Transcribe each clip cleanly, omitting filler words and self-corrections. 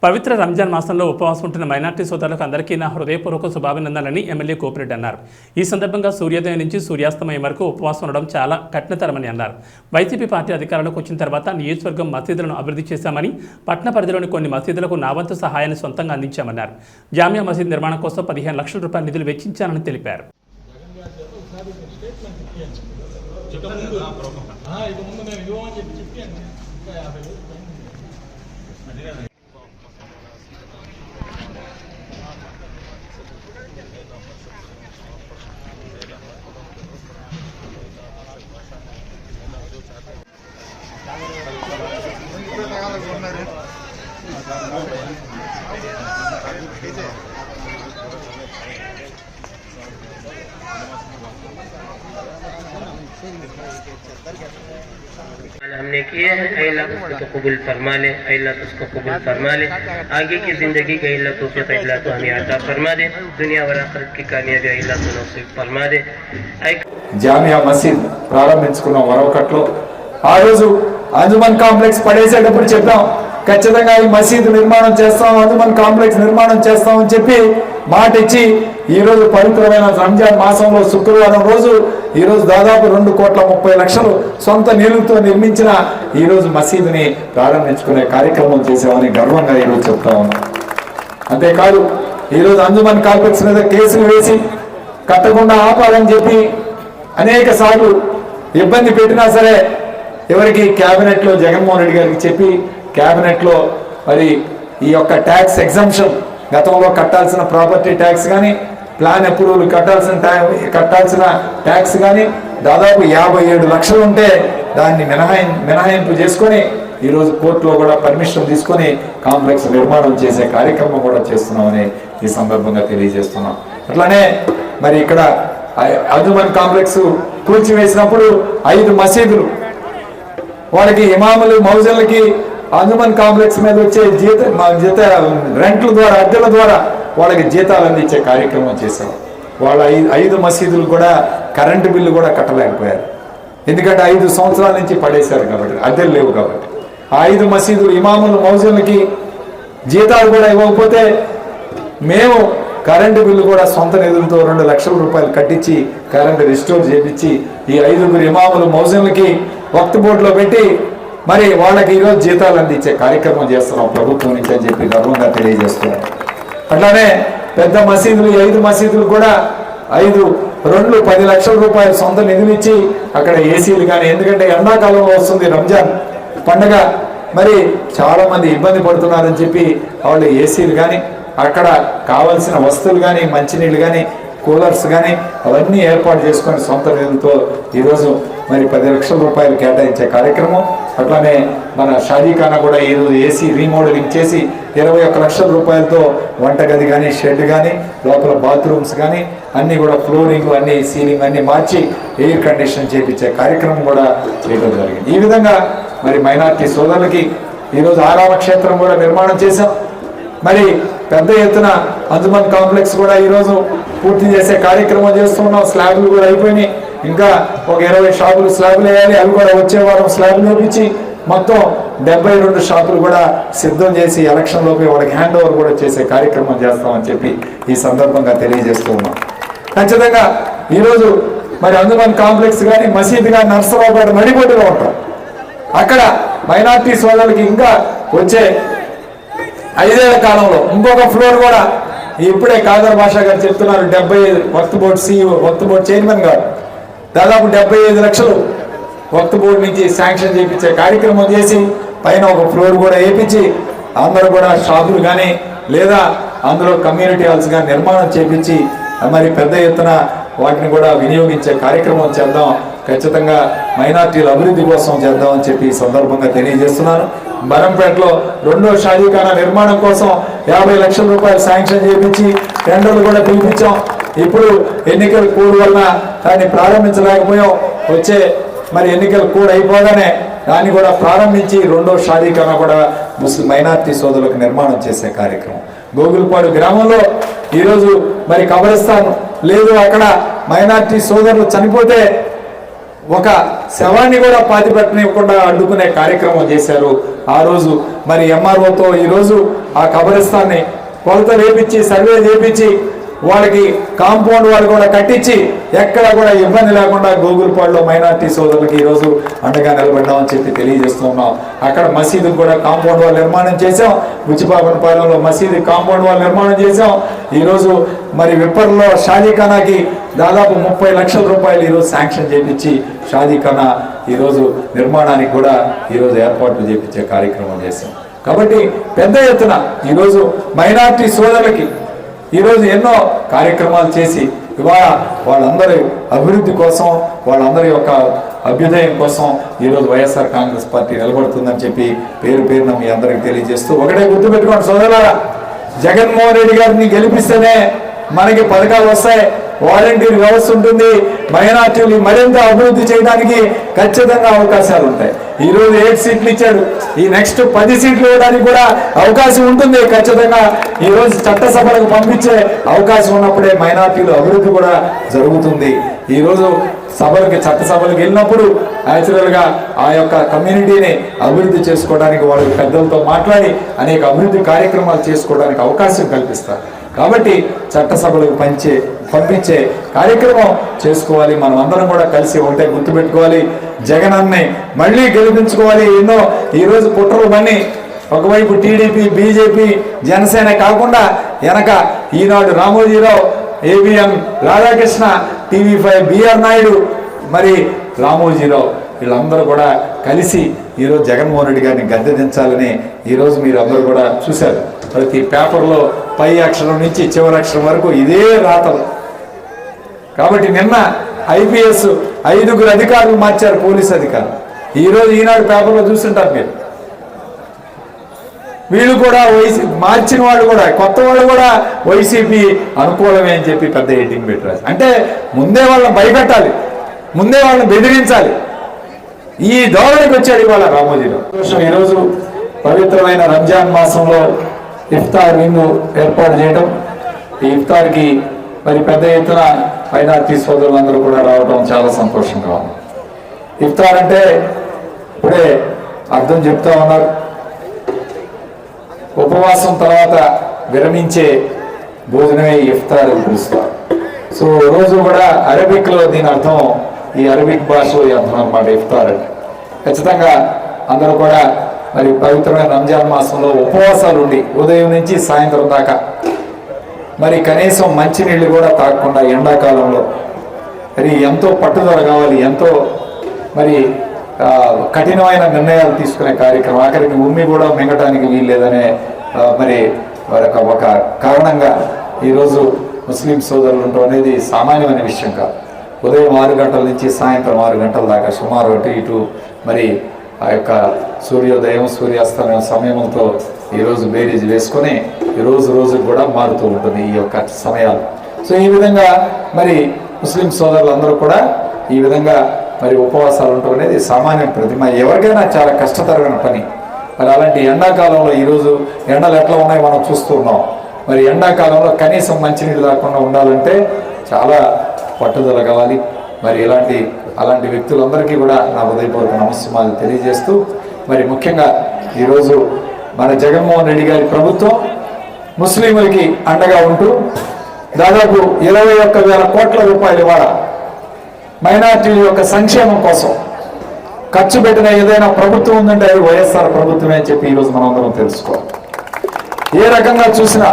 పవిత్ర రంజాన్ మాసంలో ఉపవాసం ఉంటున్న మైనార్టీ సోదరులకు అందరికీ నా హృదయపూర్వక శుభాభినందనలని ఎమ్మెల్యే కోపిరెడ్డి అన్నారు. ఈ సందర్భంగా సూర్యోదయం నుంచి సూర్యాస్తమయం వరకు ఉపవాసం ఉండడం చాలా కఠినతరమని అన్నారు. వైసీపీ పార్టీ అధికారంలోకి వచ్చిన తర్వాత నియోజకవర్గం మసీదులను అభివృద్ధి చేశామని, పట్టణ పరిధిలోని కొన్ని మసీదులకు నా వంతు సహాయాన్ని సొంతంగా అందించామన్నారు. జామియా మసీద్ నిర్మాణం కోసం 15 లక్షల రూపాయల నిధులు వెచ్చించానని తెలిపారు. हमने किए हैं, अल्लाह उसको कबूल फरमा ले, अल्लाह उसको कबूल फरमा ले। आगे की जिंदगी का अल्लाह तौफीक अल्लाह तो हमें अता फरमा दे, दुनिया और आखिरत की कामयाबी अल्लाह तो नसीब फरमा दे। జామియా మసీద్ ప్రారంభించుకున్న మరొకట్లో ఆ రోజు అంజుమన్ కాంప్లెక్స్ పడేసేటప్పుడు చెప్పాం, ఖచ్చితంగా ఈ మసీదు నిర్మాణం చేస్తాం, అంజుమన్ కాంప్లెక్స్ నిర్మాణం చేస్తామని చెప్పి మాట ఇచ్చి ఈ రోజు పవిత్రమైన రంజాన్ మాసంలో శుక్రవారం రోజు ఈ రోజు దాదాపు 2,30,00,000 సొంత నిధులతో నిర్మించిన ఈ రోజు మసీదుని ప్రారంభించుకునే కార్యక్రమం చేసామని గర్వంగా ఈరోజు చెప్తా ఉన్నాం. అంతేకాదు ఈరోజు అంజుమన్ కాంప్లెక్స్ మీద కేసులు వేసి కట్టకుండా ఆపాలని చెప్పి అనేక సార్లు ఇబ్బంది పెట్టినా సరే ఎవరికి క్యాబినెట్లో జగన్మోహన్ రెడ్డి గారికి చెప్పి క్యాబినెట్లో మరి ఈ యొక్క ట్యాక్స్ ఎగ్జంప్షన్ గతంలో కట్టాల్సిన ప్రాపర్టీ ట్యాక్స్ కానీ ప్లాన్ అప్రూవల్ కట్టాల్సిన ట్యాక్స్ కానీ దాదాపు 57 లక్షలు ఉంటే దాన్ని మినహాయింపు చేసుకొని ఈరోజు కోర్టులో కూడా పర్మిషన్ తీసుకొని కాంప్లెక్స్ నిర్మాణం చేసే కార్యక్రమం కూడా చేస్తున్నామని ఈ సందర్భంగా తెలియజేస్తున్నాం. అట్లానే మరి ఇక్కడ అంజుమన్ కాంప్లెక్స్ కూల్చివేసినప్పుడు 5 మసీదులు వాళ్ళకి ఇమాములు మౌజన్లకి అంజుమన్ కాంప్లెక్స్ మీద వచ్చే జీత రెంట్ల ద్వారా అద్దెల ద్వారా వాళ్ళకి జీతాలు అందించే కార్యక్రమం చేశాం. వాళ్ళ 5 మసీదులు కూడా కరెంటు బిల్లు కూడా కట్టలేకపోయారు, ఎందుకంటే 5 సంవత్సరాల నుంచి పడేశారు కాబట్టి, అద్దెలు లేవు కాబట్టి. ఆ 5 మసీదులు ఇమాములు మౌజన్లకి జీతాలు కూడా ఇవ్వకపోతే మేము కరెంటు బిల్లు కూడా సొంత నిధులతో 2 లక్షల రూపాయలు కట్టించి కరెంటు రిస్టోర్ చేయించి ఈ 5 ఇమాములు మౌజన్లకి వక్త్ బోర్డులో పెట్టి మరి వాళ్ళకి ఈరోజు జీతాలు అందించే కార్యక్రమం చేస్తున్నాం ప్రభుత్వం నుంచి అని చెప్పి గర్వంగా తెలియజేస్తున్నాం. అట్లానే పెద్ద మసీదులు 5 మసీదులు కూడా 10 లక్షల రూపాయలు సొంత నిధులు ఇచ్చి అక్కడ ఏసీలు కానీ, ఎందుకంటే ఎండాకాలంలో వస్తుంది రంజాన్ పండుగ, మరి చాలా మంది ఇబ్బంది పడుతున్నారని చెప్పి వాళ్ళు ఏసీలు కానీ అక్కడ కావాల్సిన వస్తువులు కానీ మంచినీళ్ళు కానీ కూలర్స్ కానీ అవన్నీ ఏర్పాటు చేసుకొని సొంత నిధులతో ఈరోజు మరి 10 లక్షల రూపాయలు కేటాయించే కార్యక్రమం. అట్లానే మన షాదీఖానా కూడా ఈరోజు ఏసీ రీమోడలింగ్ చేసి 21 లక్షల రూపాయలతో వంటగది కానీ షెడ్ కానీ లోపల బాత్రూమ్స్ కానీ అన్నీ కూడా ఫ్లోరింగ్ అన్ని సీలింగ్ అన్ని మార్చి ఎయిర్ కండిషన్ చేయించే కార్యక్రమం కూడా చేయడం జరిగింది. ఈ విధంగా మరి మైనార్టీ సోదరులకి ఈరోజు ఆరామ క్షేత్రం కూడా నిర్మాణం చేశాం. మరి పెద్ద ఎత్తున అంజుమన్ కాంప్లెక్స్ కూడా ఈరోజు పూర్తి చేసే కార్యక్రమం చేస్తున్నాం. స్లాబ్లు కూడా అయిపోయినాయి, ఇంకా ఒక 20 షాపులు స్లాబ్లు వేయాలి, అవి కూడా వచ్చే వారం స్లాబ్లు వేపించి మొత్తం 72 షాపులు కూడా సిద్ధం చేసి ఎలక్షన్ లోపే వాళ్ళకి హ్యాండ్ ఓవర్ కూడా చేసే కార్యక్రమం చేస్తామని చెప్పి ఈ సందర్భంగా తెలియజేస్తూ ఉన్నాం. ఖచ్చితంగా ఈరోజు మరి అంజుమన్ కాంప్లెక్స్ కానీ మసీద్ కానీ నర్సరావుపేట నడిబొడ్డులో ఉంటాం. అక్కడ మైనార్టీ సోదరులకి ఇంకా వచ్చే 5 ఏళ్ల కాలంలో ఇంకొక ఫ్లోర్ కూడా ఇప్పుడే కాదర్ భాషా గారు చెప్తున్నారు, 75 వక్త్ బోర్డు CEO వక్త్ బోర్డు చైర్మన్ గారు దాదాపు 75 లక్షలు వక్త్ బోర్డు నుంచి శాంక్షన్ చేయించే కార్యక్రమం చేసి పైన ఒక ఫ్లోర్ కూడా వేయించి అందరూ కూడా షాపులు కానీ లేదా అందులో కమ్యూనిటీ హాల్స్ కానీ నిర్మాణం చేయించి మరి పెద్ద ఎత్తున వాటిని కూడా వినియోగించే కార్యక్రమం చేద్దాం. ఖచ్చితంగా మైనార్టీల అభివృద్ధి కోసం చేద్దామని చెప్పి ఈ సందర్భంగా తెలియజేస్తున్నాను. బరంపేటలో 2వ షాదీఖానా నిర్మాణం కోసం 50 లక్షల రూపాయలు శాంక్షన్ చేయించి టెండర్లు కూడా పిలిపించాం. ఇప్పుడు ఎన్నికల కోడ్ వలన దాన్ని ప్రారంభించలేకపోయాం. వచ్చే మరి ఎన్నికల కోడ్ అయిపోగానే దాన్ని కూడా ప్రారంభించి 2వ షాదీఖానా కూడా ముస్లిం మైనార్టీ సోదరులకు నిర్మాణం చేసే కార్యక్రమం. గోగులపాడు గ్రామంలో ఈరోజు మరి కబరస్థాన్ లేదు, అక్కడ మైనార్టీ సోదరులు చనిపోతే ఒక శవాన్ని కూడా పాతిపెట్టనివ్వకుండా అడ్డుకునే కార్యక్రమం చేశారు. ఆ రోజు మరి ఎంఆర్ఓతో ఈరోజు ఆ కబరిస్తాన్ని కొలత వేపించి సర్వే చేపించి వాళ్ళకి కాంపౌండ్ వాళ్ళు కూడా కట్టించి ఎక్కడ కూడా ఇబ్బంది లేకుండా గోగులపాడులో మైనార్టీ సోదరులకి ఈరోజు అండగా నిలబడ్డామని చెప్పి తెలియజేస్తున్నాం. అక్కడ మసీదు కూడా కాంపౌండ్ వాళ్ళు నిర్మాణం చేశాం. బుచ్చిపాపనపాలెంలో మసీదు కాంపౌండ్ వాళ్ళు నిర్మాణం చేశాం. ఈరోజు మరి విప్పర్లో షాదీఖానాకి దాదాపు 30 లక్షల రూపాయలు ఈరోజు శాంక్షన్ చేపించి షాదీఖానా ఈరోజు నిర్మాణానికి కూడా ఈరోజు ఏర్పాట్లు చేపించే కార్యక్రమం చేశాం. కాబట్టి పెద్ద ఎత్తున ఈరోజు మైనార్టీ సోదరులకి ఈరోజు ఎన్నో కార్యక్రమాలు చేసి ఇవాళ వాళ్ళందరి అభివృద్ధి కోసం వాళ్ళందరి యొక్క అభ్యుదయం కోసం ఈరోజు వైఎస్ఆర్ కాంగ్రెస్ పార్టీ నిలబడుతుందని చెప్పి పేరున మీ అందరికి తెలియజేస్తూ ఒకటే గుర్తుపెట్టుకోండి సోదరులారా, జగన్మోహన్ రెడ్డి గారిని గెలిపిస్తేనే మనకి పథకాలు వస్తాయి, వాలంటీర్ వ్యవస్థ ఉంటుంది, మైనార్టీలు మరింత అభివృద్ధి చేయడానికి ఖచ్చితంగా అవకాశాలు ఉంటాయి. ఈరోజు 7 సీట్లు ఇచ్చాడు, ఈ నెక్స్ట్ 10 సీట్లు ఇవ్వడానికి కూడా అవకాశం ఉంటుంది. ఖచ్చితంగా ఈరోజు చట్టసభలకు పంపించే అవకాశం ఉన్నప్పుడే మైనార్టీలు అభివృద్ధి కూడా జరుగుతుంది. ఈరోజు చట్టసభలకు వెళ్ళినప్పుడు న్యాచురల్గా ఆ యొక్క కమ్యూనిటీని అభివృద్ధి చేసుకోవడానికి వాళ్ళ పెద్దలతో మాట్లాడి అనేక అభివృద్ధి కార్యక్రమాలు చేసుకోవడానికి అవకాశం కల్పిస్తారు. కాబట్టి చట్టసభలకు పంపించే కార్యక్రమం చేసుకోవాలి. మనం అందరం కూడా కలిసి ఒకటే గుర్తుపెట్టుకోవాలి, జగనన్ని మళ్ళీ గెలిపించుకోవాలి. ఎన్నో ఈరోజు కుట్రలు బన్ని ఒకవైపు టీడీపీ, బీజేపీ, జనసేన కాకుండా వెనక ఈనాడు Ramoji Rao, ABM Radhakrishna, TV5 BR Naidu, మరి రామోజీరావు వీళ్ళందరూ కూడా కలిసి ఈరోజు జగన్మోహన్ రెడ్డి గారిని గద్దె దించాలని ఈరోజు మీరు అందరూ కూడా చూశారు. ప్రతి పేపర్లో పై అక్షరం నుంచి చివరి అక్షరం వరకు ఇదే రాతలు. కాబట్టి నిన్న ఐపీఎస్ 5 అధికారులు మార్చారు, పోలీసు అధికారులు. ఈరోజు ఈనాడు పేపర్లో చూస్తుంటారు మీరు. వీళ్ళు కూడా మార్చిన వాళ్ళు కూడా కొత్త వాళ్ళు కూడా వైసీపీ అనుకూలమే అని చెప్పి పెద్ద హెడ్డింగ్ పెట్టారు. అంటే ముందే వాళ్ళని భయపెట్టాలి, ముందే వాళ్ళని బెదిరించాలి. ఈ ధోరణికి వచ్చాడు ఇవాళ రామోజీరావు. ఈరోజు పవిత్రమైన రంజాన్ మాసంలో ఇఫ్తార్ విందు ఏర్పాటు చేయడం, ఈ ఇఫ్తార్కి మరి పెద్ద ఎత్తున మైనార్టీ సోదరులందరూ కూడా రావడం చాలా సంతోషంగా ఉంది. ఇఫ్తార్ అంటే ఇప్పుడే అర్థం చెప్తా ఉన్నారు, ఉపవాసం తర్వాత విరమించే భోజనమే ఇఫ్తార్ అని పిలుస్తారు. సో రోజు కూడా అరబిక్లో దీని అర్థం, ఈ అరబిక్ భాషలో ఈ అర్థం అన్నమాట ఇఫ్తార్ అంటే. ఖచ్చితంగా అందరూ కూడా మరి పవిత్రమైన రంజాన్ మాసంలో ఉపవాసాలు ఉండి ఉదయం నుంచి సాయంత్రం దాకా మరి కనీసం మంచినీళ్ళు కూడా తాగకుండా ఎండాకాలంలో మరి ఎంతో పట్టుదల కావాలి, ఎంతో మరి కఠినమైన నిర్ణయాలు తీసుకునే కార్యక్రమం. ఆఖరికి ఉమ్మి కూడా మింగటానికి వీల్లేదనే మరి ఒక కారణంగా ఈరోజు ముస్లిం సోదరులు ఉండటం అనేది సామాన్యమైన విషయం కాదు. ఉదయం 6 గంటల నుంచి సాయంత్రం 6 గంటల దాకా సుమారు అటు ఇటు మరి ఆ యొక్క సూర్యోదయం సూర్యాస్తమయం సమయంతో ఈరోజు బేరీజ్ వేసుకొని రోజు కూడా మారుతూ ఉంటుంది ఈ యొక్క సమయాలు. సో ఈ విధంగా మరి ముస్లిం సోదరులందరూ కూడా ఈ విధంగా మరి ఉపవాసాలు ఉండటం అనేది సామాన్య ప్రతిమ, ఎవరికైనా చాలా కష్టతరమైన పని. మరి అలాంటి ఎండాకాలంలో ఈరోజు ఎండలు ఎట్లా ఉన్నాయో మనం చూస్తున్నాం. మరి ఎండాకాలంలో కనీసం మంచినీళ్ళు లేకుండా ఉండాలంటే చాలా పట్టుదల కావాలి. మరి అలాంటి వ్యక్తులందరికీ కూడా నా హృదయపూర్వక నమస్కారాలు తెలియజేస్తూ, మరి ముఖ్యంగా ఈరోజు మన జగన్మోహన్ రెడ్డి గారి ప్రభుత్వం ముస్లింలకి అండగా ఉంటూ దాదాపు 21,000 కోట్ల రూపాయలు ఇవాళ మైనార్టీల యొక్క సంక్షేమం కోసం ఖర్చు పెట్టిన ఏదైనా ప్రభుత్వం ఉందంటే అది వైఎస్ఆర్ ప్రభుత్వమే అని చెప్పి ఈరోజు మనం అందరం తెలుసుకోవాలి. ఏ రకంగా చూసినా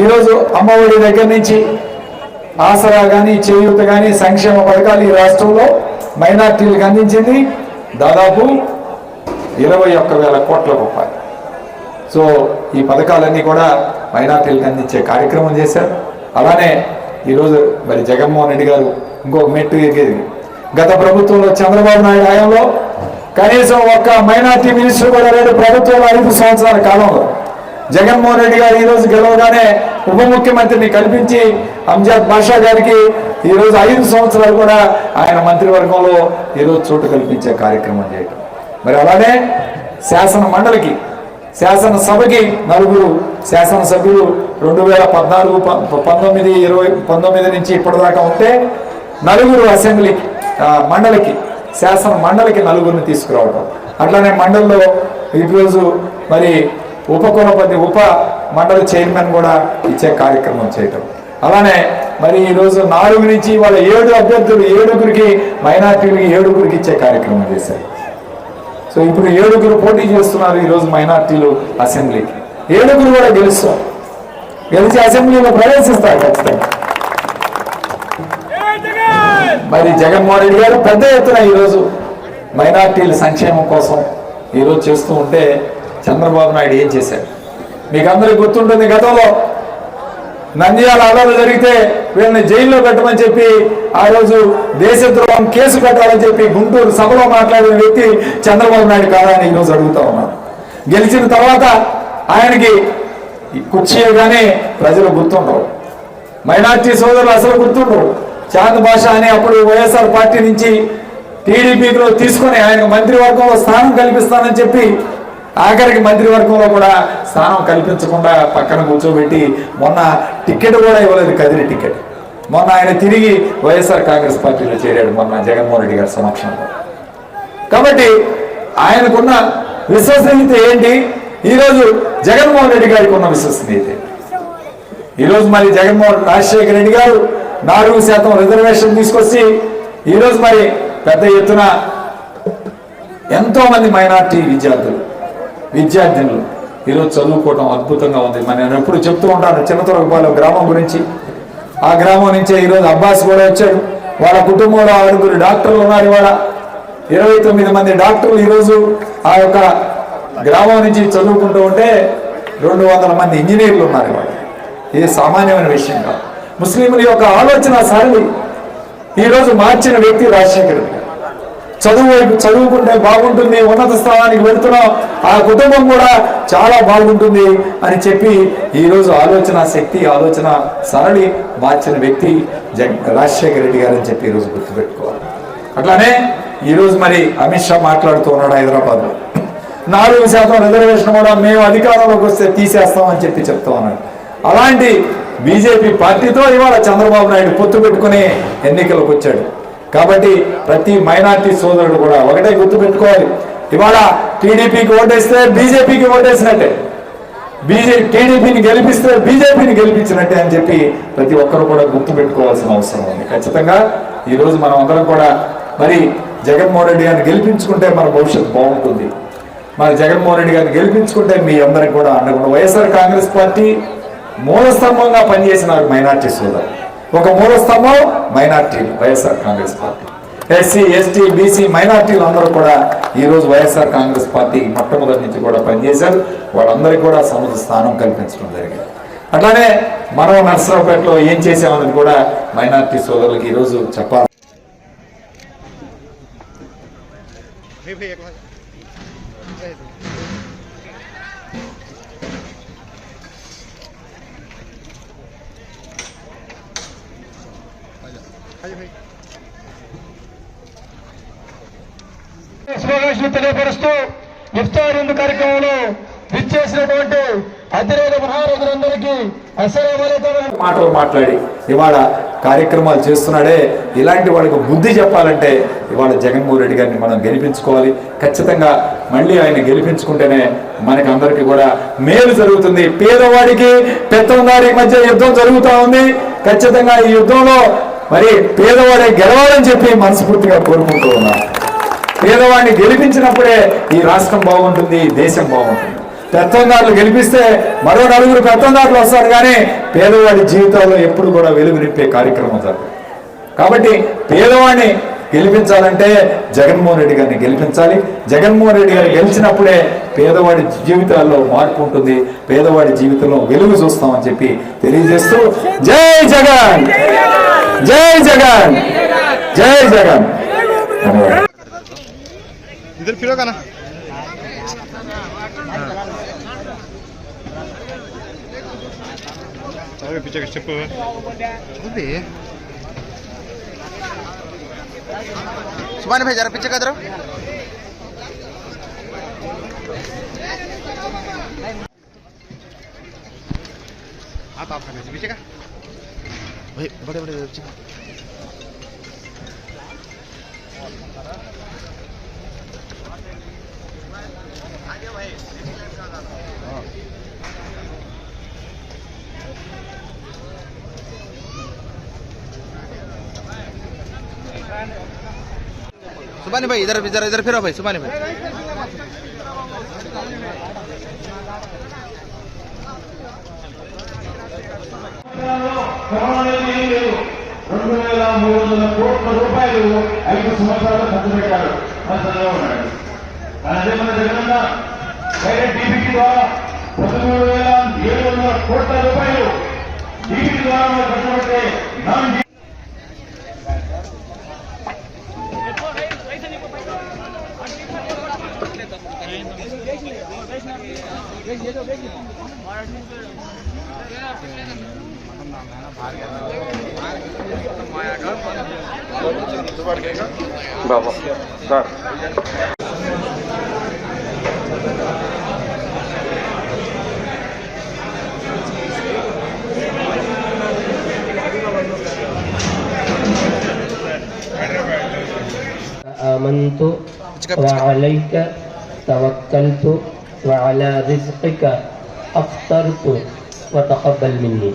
ఈరోజు అమ్మఒడి దగ్గర నుంచి ఆసరా కానీ చేయూత కానీ సంక్షేమ పథకాలు ఈ రాష్ట్రంలో మైనార్టీలకు అందించింది దాదాపు 21,000 కోట్ల రూపాయలు. సో ఈ పథకాలన్నీ కూడా మైనార్టీలకు అందించే కార్యక్రమం చేశారు. అలానే ఈరోజు మరి జగన్మోహన్ రెడ్డి గారు ఇంకొక మెట్టు ఎక్కేది. గత ప్రభుత్వంలో చంద్రబాబు నాయుడు హయాంలో కనీసం ఒక్క మైనార్టీ మినిస్టర్ కూడా లేడు ప్రభుత్వంలో 5 సంవత్సరాల కాలంలో. జగన్మోహన్ రెడ్డి గారు ఈరోజు గెలవగానే ఉప ముఖ్యమంత్రిని కల్పించి అంజాద్ బాషా గారికి ఈరోజు 5 సంవత్సరాలు కూడా ఆయన మంత్రివర్గంలో ఈరోజు చోటు కల్పించే కార్యక్రమం చేయడం. మరి అలానే శాసనసభకి 4 శాసనసభ్యులు 2014, 19, 20, 19 నుంచి ఇప్పటిదాకా ఉంటే 4 అసెంబ్లీ మండలికి శాసన మండలికి నలుగురిని తీసుకురావడం, అట్లానే మండలిలో ఈరోజు మరి ఉపకులపతి ఉప మండలి చైర్మన్ కూడా ఇచ్చే కార్యక్రమం చేయటం. అలానే మరి ఈరోజు 4 నుంచి వాళ్ళ 7 అభ్యర్థులు 7గురికి మైనార్టీలకి 7గురికి ఇచ్చే కార్యక్రమం చేశారు. సో ఇప్పుడు 7గురు పోటీ చేస్తున్నారు ఈరోజు మైనార్టీలు అసెంబ్లీకి. 7గురు కూడా గెలుస్తారు, గెలిచి అసెంబ్లీలో ప్రవేశిస్తారు ఖచ్చితంగా. మరి జగన్మోహన్ రెడ్డి గారు పెద్ద ఎత్తున ఈరోజు మైనార్టీల సంక్షేమం కోసం ఈరోజు చేస్తూ ఉంటే చంద్రబాబు నాయుడు ఏం చేశారు మీకు అందరికీ గుర్తుంటుంది. గతంలో నంద్యాల అల్లర్లు జరిగితే వీళ్ళని జైల్లో పెట్టమని చెప్పి ఆ రోజు దేశద్రోహం కేసు పెట్టాలని చెప్పి గుంటూరు సభలో మాట్లాడిన వ్యక్తి చంద్రబాబు నాయుడు కాదా అని ఈరోజు అడుగుతా ఉన్నారు. గెలిచిన తర్వాత ఆయనకి కుర్చీగానే ప్రజలు గుర్తుండవు, మైనార్టీ సోదరులు అసలు గుర్తుండవు. చాంద్ భాష అని అప్పుడు వైఎస్ఆర్ పార్టీ నుంచి టీడీపీలో తీసుకొని ఆయనకు మంత్రివర్గంలో స్థానం కల్పిస్తానని చెప్పి ఆఖరికి మంత్రివర్గంలో కూడా స్థానం కల్పించకుండా పక్కన కూర్చోబెట్టి మొన్న టికెట్ కూడా ఇవ్వలేదు, కదిరి టికెట్. మొన్న ఆయన తిరిగి వైఎస్ఆర్ కాంగ్రెస్ పార్టీలో చేరాడు మొన్న జగన్మోహన్ రెడ్డి గారి సమక్షంలో. కాబట్టి ఆయనకున్న విశ్వసనీయత ఏంటి, ఈరోజు జగన్మోహన్ రెడ్డి గారికి ఉన్న విశ్వసనీయత. ఈరోజు మరి రాజశేఖర రెడ్డి గారు 4% రిజర్వేషన్ తీసుకొచ్చి ఈరోజు మరి పెద్ద ఎత్తున ఎంతో మంది మైనార్టీ విద్యార్థినులు ఈరోజు చదువుకోవటం అద్భుతంగా ఉంది. నేను ఎప్పుడు చెప్తూ ఉంటాను చిన్నతొరకపాలెం గ్రామం గురించి. ఆ గ్రామం నుంచే ఈరోజు అబ్బాస్ కూడా వచ్చాడు, వాళ్ళ కుటుంబంలో 6 డాక్టర్లు ఉన్నారు. ఇవాళ 29 మంది డాక్టర్లు ఈరోజు ఆ యొక్క గ్రామం నుంచి చదువుకుంటూ ఉంటే 200 మంది ఇంజనీర్లు ఉన్నారు. ఇవాళ ఇది సామాన్యమైన విషయం కాదు. ముస్లింల యొక్క ఆలోచన సరళి ఈరోజు మార్చిన వ్యక్తి రాజశేఖర రెడ్డి. చదువుకుంటే బాగుంటుంది, ఉన్నత స్థానానికి వెళుతున్నాం, ఆ కుటుంబం కూడా చాలా బాగుంటుంది అని చెప్పి ఈరోజు ఆలోచన శక్తి ఆలోచన సరళి మార్చిన వ్యక్తి రాజశేఖర రెడ్డి గారు అని చెప్పి ఈరోజు గుర్తుపెట్టుకోవాలి. అట్లానే ఈరోజు మరి అమిత్ షా మాట్లాడుతూ ఉన్నాడు హైదరాబాద్లో 4% రిజర్వేషన్ కూడా మేము అధికారంలోకి వస్తే తీసేస్తామని చెప్పి చెప్తా ఉన్నాడు. అలాంటి బీజేపీ పార్టీతో ఇవాళ చంద్రబాబు నాయుడు పొత్తు పెట్టుకుని ఎన్నికలకు వచ్చాడు. కాబట్టి ప్రతి మైనార్టీ సోదరుడు కూడా ఒకటే గుర్తుపెట్టుకోవాలి, ఇవాళ టీడీపీకి ఓటేస్తే బీజేపీకి ఓటేసినట్టే, టీడీపీని గెలిపిస్తే బీజేపీని గెలిపించినట్టే అని చెప్పి ప్రతి ఒక్కరు కూడా గుర్తుపెట్టుకోవాల్సిన అవసరం ఉంది. ఖచ్చితంగా ఈరోజు మనం అందరం కూడా మరి జగన్మోహన్ రెడ్డి గారిని గెలిపించుకుంటే మన భవిష్యత్తు బాగుంటుంది. మరి జగన్మోహన్ రెడ్డి గారిని గెలిపించుకుంటే మీ అందరికి కూడా అండకుండా వైఎస్ఆర్ కాంగ్రెస్ పార్టీ మూల స్తంభంగా పనిచేసినారు మైనార్టీ సోదరులు. ఒక మూల స్తంభం మైనార్టీలు YSR Congress party. SC ST BC మైనార్టీలు అందరూ కూడా ఈరోజు వైఎస్ఆర్ కాంగ్రెస్ పార్టీ మొట్టమొదటి నుంచి కూడా పనిచేశారు. వాళ్ళందరికీ కూడా సముద్ర స్థానం కల్పించడం జరిగింది. అట్లానే మనం నర్సరావుపేటలో ఏం చేసామన్నది కూడా మైనార్టీ సోదరులకి ఈరోజు చెప్పాలి. శుభాకాంక్షలు తెలియపరుస్తూ ఇఫ్తార్ విందు కార్యక్రమంలో విచ్చేసినటువంటి అతిరేక మహారాజులందరికీ అస్సలాము అలైకుం మాటలు మాట్లాడి ఇవాళ కార్యక్రమాలు చేస్తున్నాడే. ఇలాంటి వాళ్ళకి బుద్ధి చెప్పాలంటే ఇవాళ జగన్మోహన్ రెడ్డి గారిని మనం గెలిపించుకోవాలి. ఖచ్చితంగా మళ్ళీ ఆయన గెలిపించుకుంటేనే మనకి అందరికీ కూడా మేలు జరుగుతుంది. పేదవాడికి పెత్తందారి మధ్య యుద్ధం జరుగుతూ ఉంది. ఖచ్చితంగా ఈ యుద్ధంలో మరి పేదవాడే గెలవాలని చెప్పి మనస్ఫూర్తిగా కోరుకుంటూ ఉన్నాం. పేదవాడిని గెలిపించినప్పుడే ఈ రాష్ట్రం బాగుంటుంది, దేశం బాగుంటుంది. పెత్తందారులు గెలిపిస్తే మరో 4 పెత్తందారులు వస్తారు, కానీ పేదవాడి జీవితాల్లో ఎప్పుడు కూడా వెలుగు నింపే కార్యక్రమం జరుగుతుంది. కాబట్టి పేదవాడిని గెలిపించాలంటే జగన్మోహన్ రెడ్డి గారిని గెలిపించాలి. జగన్మోహన్ రెడ్డి గారు గెలిచినప్పుడే పేదవాడి జీవితాల్లో మార్పు ఉంటుంది, పేదవాడి జీవితంలో వెలుగు చూస్తామని చెప్పి తెలియజేస్తూ జై జగన్, జై జగన్, జై జగన్. इधर फिरो का ना चलो पीछे का स्टेप अबे सुभान भाई जरा पीछे का तरफ हाथ आप करने से पीछे का भाई बड़े बड़े सुबानी भाई इधर इधर इधर फिरो भाई सुबानी भाई రూపాయలు 5 సంవత్సరాలు ఖర్చు పెట్టారు అదే మన జగనన్న డైరెక్ట్ డీబీటీ ద్వారా 13,700 కోట్ల రూపాయలు డీబీటీ ద్వారా ఖర్చు పెడితే నాన్ బాబా సార్ آمنت وعليك توكلت وعلى رزقك أفطرت وتقبل مني